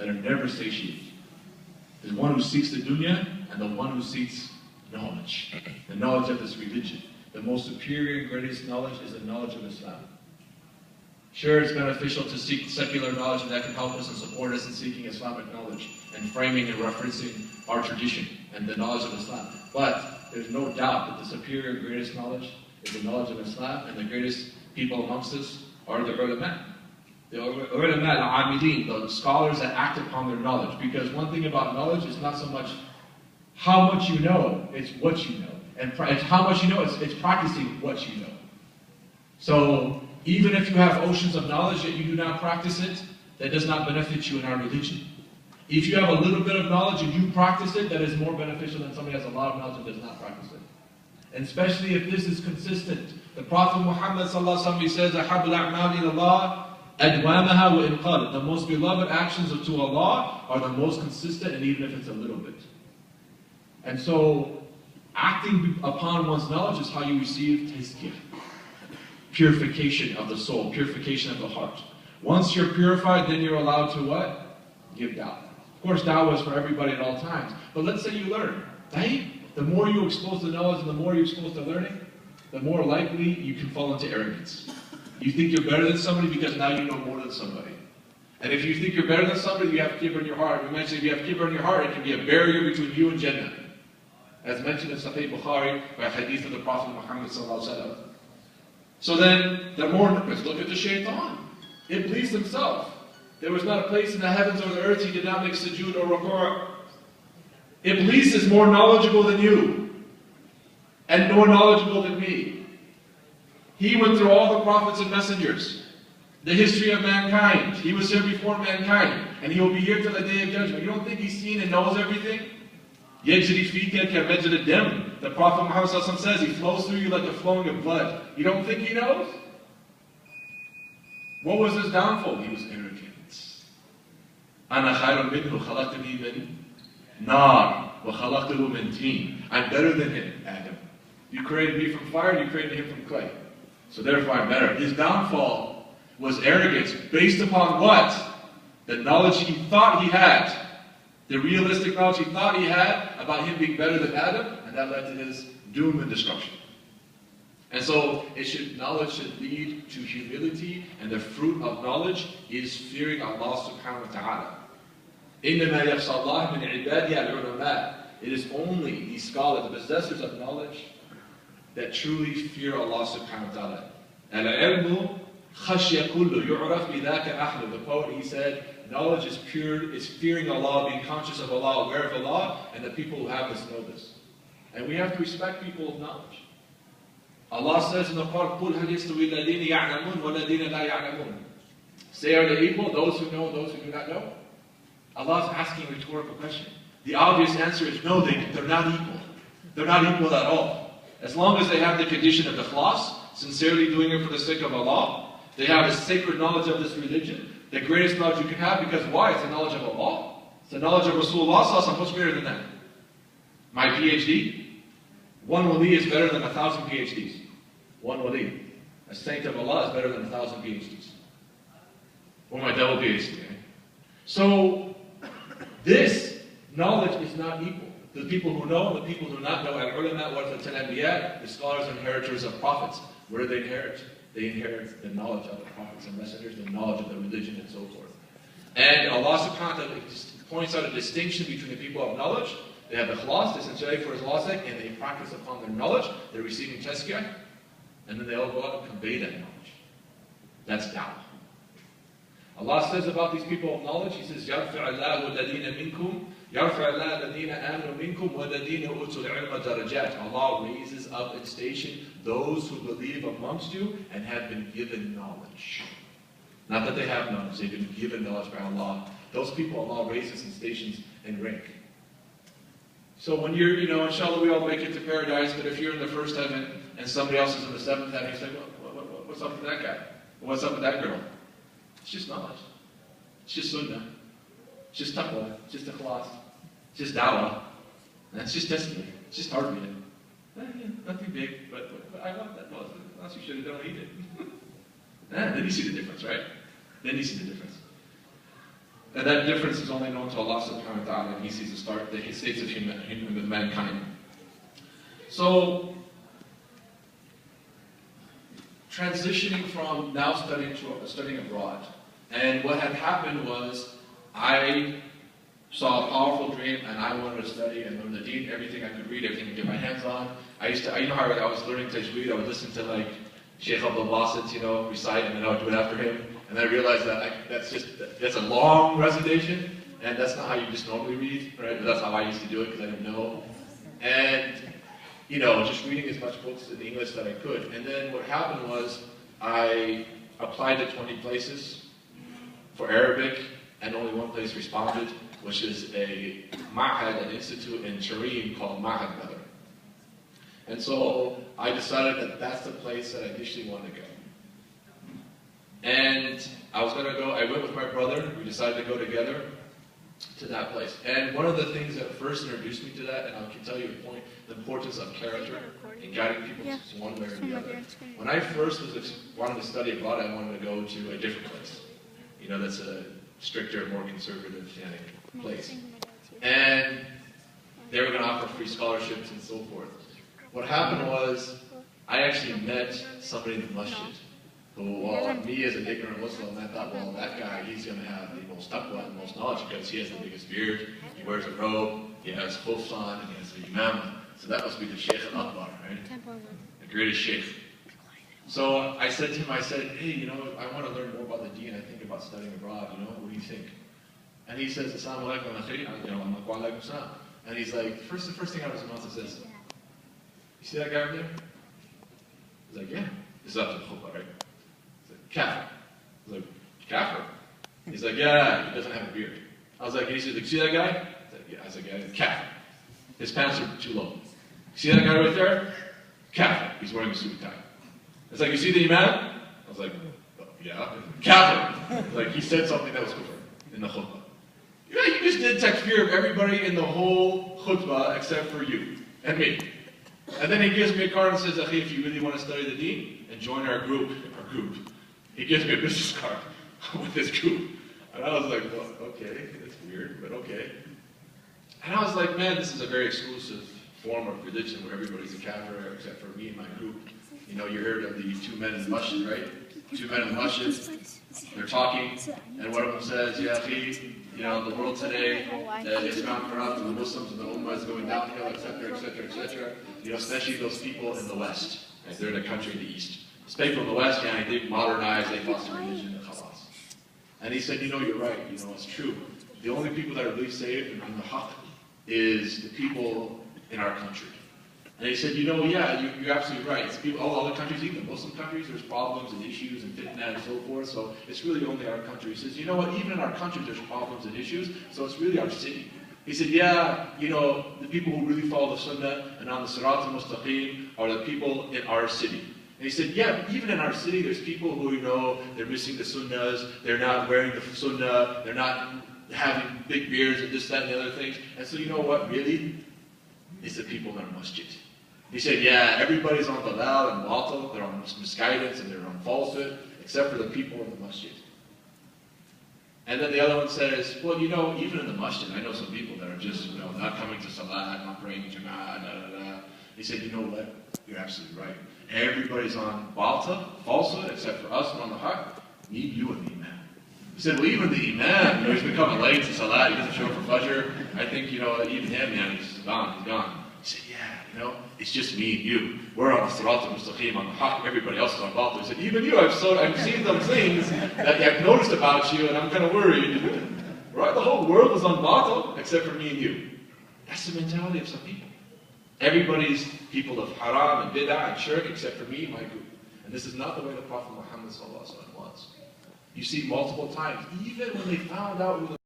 that are never satiated. The one who seeks the dunya and the one who seeks knowledge. The knowledge of this religion. The most superior and greatest knowledge is the knowledge of Islam. Sure, it's beneficial to seek secular knowledge, and that can help us and support us in seeking Islamic knowledge and framing and referencing our tradition and the knowledge of Islam. But there's no doubt that the superior and greatest knowledge is the knowledge of Islam, and the greatest people amongst us are the ulama. The ulama, al-amilin, the scholars that act upon their knowledge. Because one thing about knowledge is not so much how much you know, it's what you know. And it's how much you know, it's practicing what you know. So, even if you have oceans of knowledge yet you do not practice it, that does not benefit you in our religion. If you have a little bit of knowledge and you practice it, that is more beneficial than somebody who has a lot of knowledge and does not practice it. And especially if this is consistent. The Prophet Muhammad ﷺ says, أَحَبُّ الْأَعْمَالِ إِلَى اللَّهِ أَدْوَامَهَا وَإِنْ قَالَ. The most beloved actions to Allah are the most consistent, and even if it's a little bit. And so, acting upon one's knowledge is how you receive tazkiyah. Purification of the soul, purification of the heart. Once you're purified, then you're allowed to what? Give da'wah. Of course, da'wah is for everybody at all times. But let's say you learn, right? The more you expose to knowledge and the more you expose to learning, the more likely you can fall into arrogance. You think you're better than somebody because now you know more than somebody. And if you think you're better than somebody, you have kibr in your heart. We mentioned if you have kibr in your heart, it can be a barrier between you and Jannah. As mentioned in Sahih Bukhari by a hadith of the Prophet Muhammad ﷺ. So then, the more, let's look at the shaitan. Iblis himself. There was not a place in the heavens or the earth he did not make sujood or ruku'. Iblis is more knowledgeable than you. And more knowledgeable than me. He went through all the prophets and messengers. The history of mankind. He was here before mankind. And he will be here till the day of judgment. You don't think he's seen and knows everything? يَجْرِي فِيكَ كَمَجْرِ الدَّمِ. The Prophet Muhammad says he flows through you like the flowing of blood. You don't think he knows? What was his downfall? He was arrogant. أَنَا خَيْرٌ مِنْهُ خَلَقْتَنِي مِنْ نَارٍ وَخَلَقْتَهُ مِنْ طِينٍ. I'm better than him, Adam. You created me from fire, you created him from clay. So therefore I'm better. His downfall was arrogance based upon what? The knowledge he thought he had. The realistic knowledge he thought he had about him being better than Adam, and that led to his doom and destruction. And so knowledge should lead to humility, and the fruit of knowledge is fearing Allah subhanahu wa ta'ala. إِنَّمَا يَخْشَى اللَّهَ مِنْ عِبَادِهِ الْعُلَمَاءِ. It is only the scholars, the possessors of knowledge, that truly fear Allah subhanahu wa ta'ala. الْعِلْمُ خَشْيَ كُلُّ يُعْرَفْ بِذَاكَ أَحْلُ. The poet, he said, knowledge is pure, it's fearing Allah, being conscious of Allah, aware of Allah, and the people who have this know this. And we have to respect people of knowledge. Allah says in the Quran, قُلْ هَلْ يَسْتَوِي الَّذِينَ يَعْلَمُونَ وَالَّذِينَ لَا يَعْلَمُونَ. Say, are they equal, those who know and those who do not know? Allah is asking a rhetorical question. The obvious answer is no, they're not equal. They're not equal at all. As long as they have the condition of ikhlas, sincerely doing it for the sake of Allah, they have a sacred knowledge of this religion, the greatest knowledge you can have, because why? It's the knowledge of Allah. It's the knowledge of Rasulullah. What's greater than that? My PhD? One wali is better than 1,000 PhDs. One wali. A saint of Allah is better than 1,000 PhDs. Or my double PhD. So, this knowledge is not equal. The people who know and the people who do not know. Al-ulama warathatul anbiya, the scholars and inheritors of prophets. What do they inherit? They inherit the knowledge of the prophets and messengers, the knowledge of the religion, and so forth. And Allah subhanahu wa ta'ala points out a distinction between the people of knowledge. They have the ikhlas, they sincerity for His law's sake, and they practice upon their knowledge. They're receiving tazkiyah, and then they all go out and convey that knowledge. That's da'wah. Allah says about these people of knowledge, He says, يَرْفِعَ اللَّهُ الَّذِينَ مِنْكُمْ يَرْفِعَ اللَّهُ الَّذِينَ آمَنُوا مِنْكُمْ وَالَّذِينَ أُوتُوا الْعِلْمَ دَرَجَاتٍ. Allah raises up in station those who believe amongst you and have been given knowledge. Not that they have knowledge, they've been given knowledge by Allah. Those people Allah raises in stations and rank. So when you're, inshallah we all make it to paradise, but if you're in the first heaven and somebody else is in the seventh heaven, you say, what's up with that guy? What's up with that girl? It's just knowledge. It's just sunnah. It's just taqwa. It's just ikhlas. It's just da'wah. And it's just testimony. It's just tarbiyah. Nothing big, but I want that. Well, unless you should have done eat it. Then you see the difference, right? Then you see the difference. And that difference is only known to Allah subhanahu wa ta'ala, and He sees the states of mankind. So, transitioning from now studying to studying abroad. And what had happened was, I saw a powerful dream, and I wanted to study and learn the deen, everything I could read, everything I could get my hands on. You know how I was learning tajweed, I would listen to like Sheikh Abdul Basit, recite, and then I would do it after him. And then I realized that that's a long recitation, and that's not how you just normally read, right? But that's how I used to do it, because I didn't know. And, just reading as much books in English that I could. And then what happened was, I applied to 20 places for Arabic, and only one place responded, which is a ma'had, an institute in Turin called Ma'had Badr. And so I decided that that's the place that I initially wanted to go. And I went with my brother, we decided to go together to that place. And one of the things that first introduced me to that, and I can tell you the importance of character and guiding people to one way or the other. When I first wanted to study abroad, I wanted to go to a different place. That's a stricter, more conservative place. And they were going to offer free scholarships and so forth. What happened was, I actually met somebody in the masjid who, me as an ignorant Muslim, I thought, well, that guy, he's going to have the most taqwa and most knowledge because he has the biggest beard, he wears a robe, he has khufs on, and he has the imamah. So that must be the Sheikh al-Akbar, right? The greatest Sheikh. So I said to him, hey, I want to learn more about the deen, I think about studying abroad, what do you think? And he says, Assalamu alaikum, I'm like, wa alaikum salam. And he's like, the first thing out of his mouth is this, you see that guy over there? He's like, yeah. This is after the khutbah, right? He's like, kafir. I was like, kafir? He's like, yeah, he doesn't have a beard. I was like, and he said, you see that guy? I was like, yeah, he's kafir. His pants are too low. You see that guy right there? Kafir. He's wearing a suit and tie. It's like, you see the imam? I was like, oh, yeah. Kafir. Like, he said something that was kufr in the khutbah. You just did takfir of everybody in the whole khutbah except for you and me. And then he gives me a card and says, Akhi, if you really want to study the deen and join our group. He gives me a business card with this group. And I was like, well, okay, that's weird, but okay. And I was like, man, this is a very exclusive form of religion where everybody's a kafir except for me and my group. You heard of the two men in the masjid, right? Two men in the masjid, they're talking, and one of them says, yeah, Akhi, the world today, it's gone corrupt, and the Muslims and the Ummah is going downhill, etc., etc., etc. Especially those people in the West. Right? They're in a country in the East. Those people in the West, they modernize, they lost their religion, khalas. And he said, you're right, it's true. The only people that are really saved in the haqq is the people in our country. And he said, yeah, you're absolutely right. It's people, all other countries, even Muslim countries, there's problems and issues and fitna and so forth, so it's really only our country. He says, what, even in our country there's problems and issues, so it's really our city. He said, yeah, the people who really follow the sunnah and on the sirat al-mustaqim are the people in our city. And he said, yeah, even in our city there's people who, they're missing the sunnahs, they're not wearing the sunnah, they're not having big beards and this, that, and the other things. And so what, really? It's the people in our masjid. He said, yeah, everybody's on dalal and batil, they're on misguidance and they're on falsehood, except for the people in the masjid. And then the other one says, well, even in the masjid, I know some people that are just, not coming to salat, not praying jama'ah, da. He said, you know what? You're absolutely right. Everybody's on batil, falsehood, except for us, we're on the haqq. Need you and the imam. He said, well, even the imam, he's been coming late to salat, he doesn't show up for fajr. I think, even him, he's gone. He said, yeah, it's just me and you. We're on the sirat al-mustaqim, on the haqq, everybody else is on batil. He said, even you, I've seen some things that I've noticed about you, and I'm kind of worried. Right? The whole world is on batil, except for me and you. That's the mentality of some people. Everybody's people of haram and bid'ah and shirk, except for me and my group. And this is not the way the Prophet Muhammad was. You see multiple times, even when they found out who the